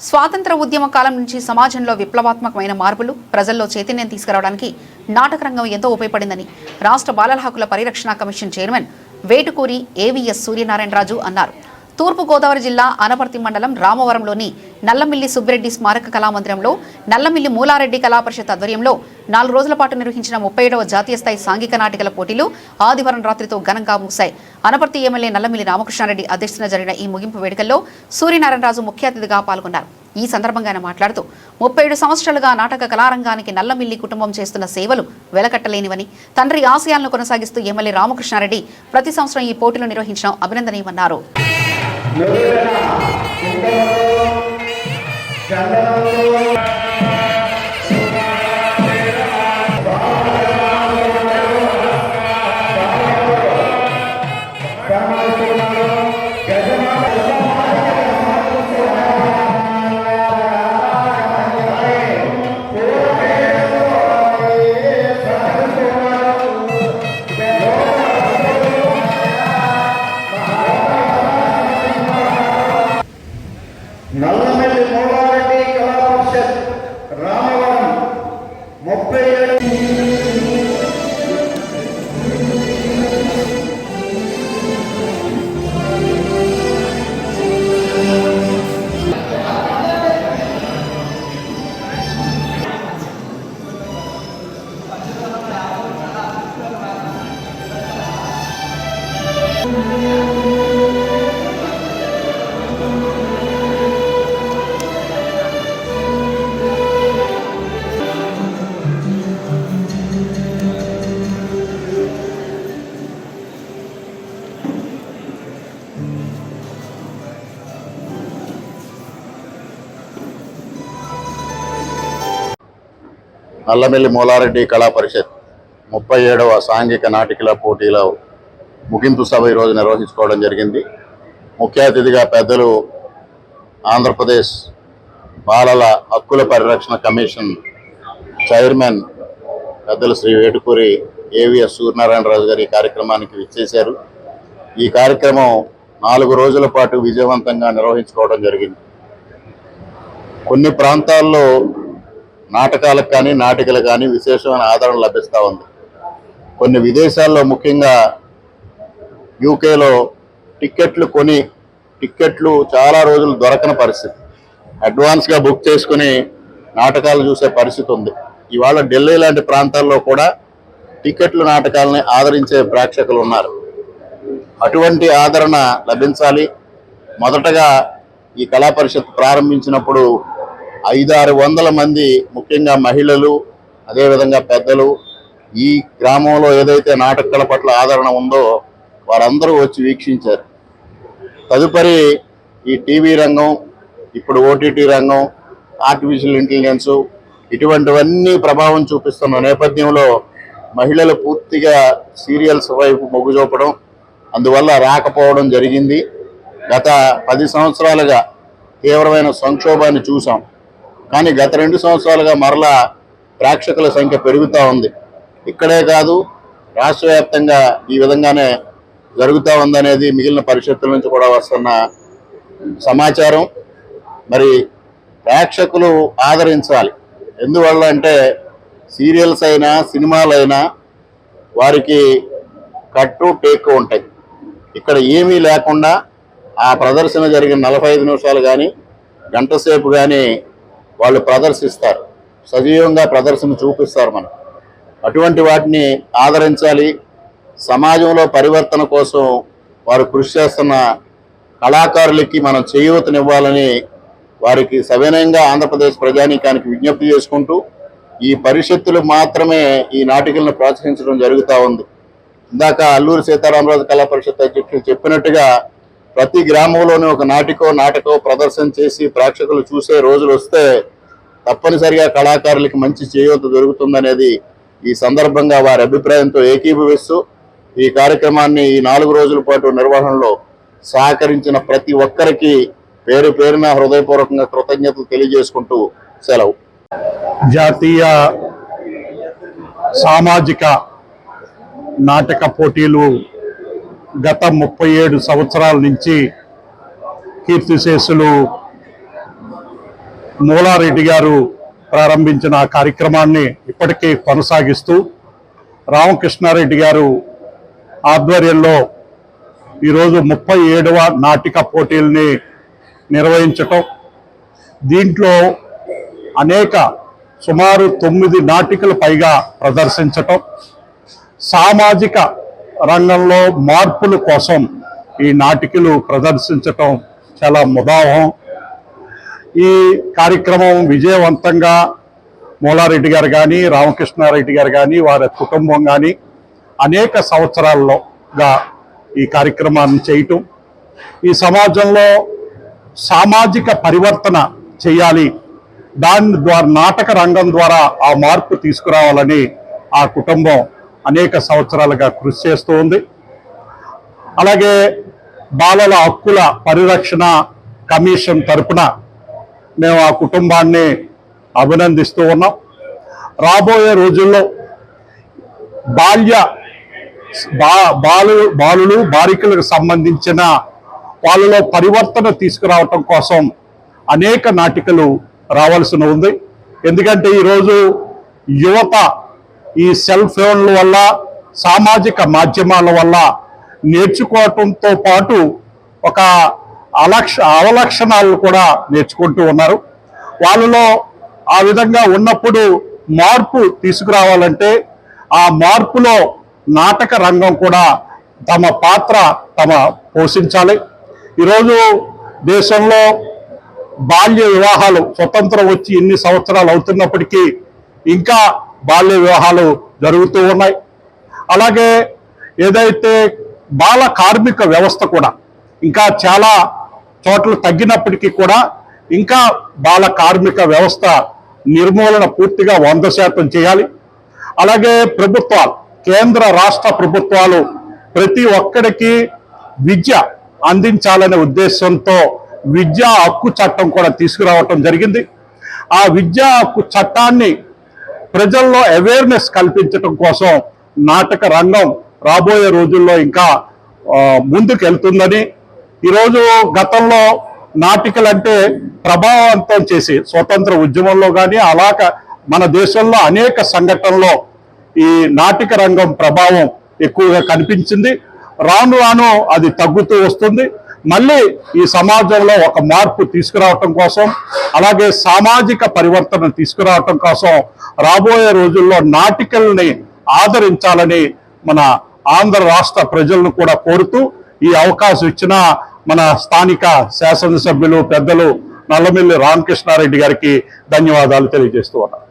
స్వాతంత్ర ఉద్యమ కాలం నుంచి సమాజంలో విప్లవాత్మకమైన మార్పులు ప్రజల్లో చైతన్యం తీసుకురావడానికి నాటక రంగం ఎంతో ఉపయోగపడిందని రాష్ట్ర బాలల హక్కుల పరిరక్షణ commission chairman Vetukuri AVS Suryanarayana Raju అన్నారు. తూర్పు గోదావరి జిల్లా అనపర్తి మండలం రామవరంలోని నల్లమిల్లి సుబ్బిరెడ్డి స్మారక కళామందిరంలో నల్లమిల్లి మూలారెడ్డి కళాపరిషత్ ఆధ్వర్యంలో 4 రోజుల పాటు నిర్వహించిన 37వ జాతీయ స్థాయి సాంఘిక నాటికల పోటీలు ఆదివారం రాత్రితో ఘనంగా ముగిశాయి. అనపర్తి ఎమ్మెల్యే నల్లమిల్లి రామకృష్ణారెడ్డి అధ్యక్షతన జరిగిన ఈ ముగింపు వేడుకల్లో సూర్యనారాయణరాజు ముఖ్య అతిథిగా పాల్గొన్నారు. ఈ సందర్భంగా ఆయన మాట్లాడుతూ 37 సంవత్సరాలుగా నాటక కళారంగానికి నల్లమిల్లి కుటుంబం చేస్తున్న సేవలు వెలకట్టలేనివని, తండ్రి ఆశయాలను కొనసాగిస్తూ ఎమ్మెల్యే రామకృష్ణారెడ్డి ప్రతి సంవత్సరం ఈ పోటీలు నిర్వహించడం అభినందనీయమన్నారు. నల్లమిల్లి మూలారెడ్డి కళాపరిషత్ రామవరం 37 నల్లమిల్లి మూలారెడ్డి కళాపరిషత్ 37వ సాంఘిక నాటికల పోటీల ముగింపు సభ ఈరోజు నిర్వహించుకోవడం జరిగింది. ముఖ్య అతిథిగా పెద్దలు ఆంధ్రప్రదేశ్ బాలల హక్కుల పరిరక్షణ కమిషన్ చైర్మన్ పెద్దలు శ్రీ వేటుకూరి ఏవీఎస్ సూర్యనారాయణరాజు గారు ఈ కార్యక్రమానికి విచ్చేశారు. ఈ కార్యక్రమం 4 రోజుల పాటు విజయవంతంగా నిర్వహించుకోవడం జరిగింది. కొన్ని ప్రాంతాల్లో నాటకాలకు కానీ నాటికలు కానీ విశేషమైన ఆదరణ లభిస్తూ ఉంది. కొన్ని విదేశాల్లో ముఖ్యంగా యూకేలో టిక్కెట్లు చాలా రోజులు దొరకని పరిస్థితి, అడ్వాన్స్గా బుక్ చేసుకుని నాటకాలు చూసే పరిస్థితి ఉంది. ఇవాళ ఢిల్లీ లాంటి ప్రాంతాల్లో కూడా టిక్కెట్లు నాటకాలని ఆదరించే ప్రేక్షకులు ఉన్నారు. అటువంటి ఆదరణ లభించాలి. మొదటగా ఈ కళా పరిషత్ ప్రారంభించినప్పుడు 500-600 మంది ముఖ్యంగా మహిళలు, అదేవిధంగా పెద్దలు ఈ గ్రామంలో ఏదైతే నాటకాల పట్ల ఆదరణ ఉందో వారందరూ వచ్చి వీక్షించారు. తదుపరి ఈ టీవీ రంగం, ఇప్పుడు ఓటీటీ రంగం, ఆర్టిఫిషియల్ ఇంటెలిజెన్స్ ఇటువంటివన్నీ ప్రభావం చూపిస్తున్న నేపథ్యంలో మహిళలు పూర్తిగా సీరియల్స్ వైపు మొగ్గు చూపడం, అందువల్ల రాకపోవడం జరిగింది. గత 10 సంవత్సరాలుగా తీవ్రమైన సంక్షోభాన్ని చూసాం. కానీ గత 2 సంవత్సరాలుగా మరలా ప్రేక్షకుల సంఖ్య పెరుగుతూ ఉంది. ఇక్కడే కాదు, రాష్ట్ర వ్యాప్తంగా ఈ విధంగానే జరుగుతూ ఉందనేది మిగిలిన పరిషత్తుల నుంచి కూడా వస్తున్న సమాచారం. మరి ప్రేక్షకులు ఆదరించాలి. ఎందువల్ల అంటే సీరియల్స్ అయినా సినిమాలైనా వారికి కట్టు టేకు ఉంటాయి. ఇక్కడ ఏమీ లేకుండా ఆ ప్రదర్శన జరిగిన 45 నిమిషాలు కానీ గంట సేపు కానీ వాళ్ళు ప్రదర్శిస్తారు, సజీవంగా ప్రదర్శన చూపిస్తారు. మనం అటువంటి వాటిని ఆదరించాలి. సమాజంలో పరివర్తన కోసం వారు కృషి చేస్తున్న కళాకారులకి మనం చేయూతనివ్వాలని వారికి సవినయంగా ఆంధ్రప్రదేశ్ ప్రజానీకానికి విజ్ఞప్తి చేసుకుంటూ ఈ పరిషత్తులు మాత్రమే ఈ నాటికలను ప్రోత్సహించడం జరుగుతూ ఉంది. ఇందాక అల్లూరి సీతారామరాజు కళా పరిషత్ అధ్యక్షులు చెప్పినట్టుగా ప్రతి గ్రామంలోనూ ఒక నాటకం ప్రదర్శన చేసి ప్రేక్షకులు చూసే రోజులు వస్తే తప్పనిసరిగా కళాకారులకి మంచి చేయూత దొరుకుతుందనేది ఈ సందర్భంగా వారి అభిప్రాయంతో ఏకీభవిస్తూ ఈ కార్యక్రమాన్ని ఈ 4 రోజుల పాటు నిర్వహణలో సహకరించిన ప్రతి ఒక్కరికి పేరు పేరున హృదయపూర్వకంగా కృతజ్ఞతలు తెలియజేసుకుంటూ సెలవు. జాతీయ సామాజిక నాటక పోటీలు గత 37 సంవత్సరాల నుంచి కీర్తిశేషులు మూలారెడ్డి గారు ప్రారంభించిన ఆ కార్యక్రమాన్ని ఇప్పటికీ కొనసాగిస్తూ రామకృష్ణారెడ్డి గారు ఆధ్వర్యంలో ఈరోజు 37వ నాటిక పోటీల్ని నిర్వహించటం, దీంట్లో అనేక సుమారు 9 నాటికలు పైగా ప్రదర్శించటం, సామాజిక రంగంలో మార్పుల కోసం ఈ నాటికలు ప్రదర్శించటం చాలా ముదావహం. ఈ కార్యక్రమం విజయవంతంగా మూలారెడ్డి గారు కానీ, రామకృష్ణారెడ్డి గారు కానీ, వారి కుటుంబం కానీ అనేక సంవత్సరాల్లోగా ఈ కార్యక్రమాన్ని చేయటం, ఈ సమాజంలో సామాజిక పరివర్తన చేయాలి, దాని ద్వారా నాటక రంగం ద్వారా ఆ మార్పు తీసుకురావాలని ఆ కుటుంబం అనేక సంవత్సరాలుగా కృషి చేస్తూ ఉంది. అలాగే బాలల హక్కుల పరిరక్షణ కమిషన్ తరపున మేము ఆ కుటుంబాన్ని అభినందిస్తూ ఉన్నాం. రాబోయే రోజుల్లో బాలులు బాలికలకు సంబంధించిన వాళ్ళలో పరివర్తన తీసుకురావటం కోసం అనేక నాటికలు రావాల్సి ఉంది. ఎందుకంటే ఈరోజు యువత ఈ సెల్ ఫోన్ల వల్ల, సామాజిక మాధ్యమాల వల్ల నేర్చుకోవటంతో పాటు ఒక అవలక్షణాలను కూడా నేర్చుకుంటూ ఉన్నారు. వాళ్ళలో ఆ విధంగా ఉన్నప్పుడు మార్పు తీసుకురావాలంటే ఆ మార్పులో నాటక రంగం కూడా తమ పాత్ర పోషించాలి. ఈరోజు దేశంలో బాల్య వివాహాలు స్వతంత్రం వచ్చి ఇన్ని సంవత్సరాలు అవుతున్నప్పటికీ ఇంకా బాల్య వివాహాలు జరుగుతూ ఉన్నాయి. అలాగే ఏదైతే బాల కార్మిక వ్యవస్థ కూడా ఇంకా చాలా చోట్ల తగ్గినప్పటికీ కూడా ఇంకా బాల కార్మిక వ్యవస్థ నిర్మూలన పూర్తిగా 100% చేయాలి. అలాగే ప్రభుత్వాలు, కేంద్ర రాష్ట్ర ప్రభుత్వాలు ప్రతి ఒక్కడికి విద్య అందించాలనే ఉద్దేశంతో విద్యా హక్కు చట్టం కూడా తీసుకురావటం జరిగింది. ఆ విద్యా హక్కు చట్టాన్ని ప్రజల్లో అవేర్నెస్ కల్పించడం కోసం నాటక రంగం రాబోయే రోజుల్లో ఇంకా ముందుకు వెళ్తుందని, ఈరోజు గతంలో నాటికలంటే ప్రభావవంతం చేసి స్వతంత్ర ఉద్యమంలో కానీ అలాగ మన దేశంలో అనేక సంఘటనల్లో ఈ నాటిక రంగం ప్రభావం ఎక్కువగా కనిపించింది. రాను రాను అది తగ్గుతూ వస్తుంది. మళ్ళీ ఈ సమాజంలో ఒక మార్పు తీసుకురావటం కోసం, అలాగే సామాజిక పరివర్తన తీసుకురావటం కోసం రాబోయే రోజుల్లో నాటికల్ని ఆదరించాలని మన ఆంధ్ర రాష్ట్ర ప్రజలను కూడా కోరుతూ ఈ అవకాశం ఇచ్చిన మన స్థానిక శాసనసభ్యులు పెద్దలు నల్లమిల్లి రామకృష్ణారెడ్డి గారికి ధన్యవాదాలు తెలియజేస్తూ ఉన్నాను.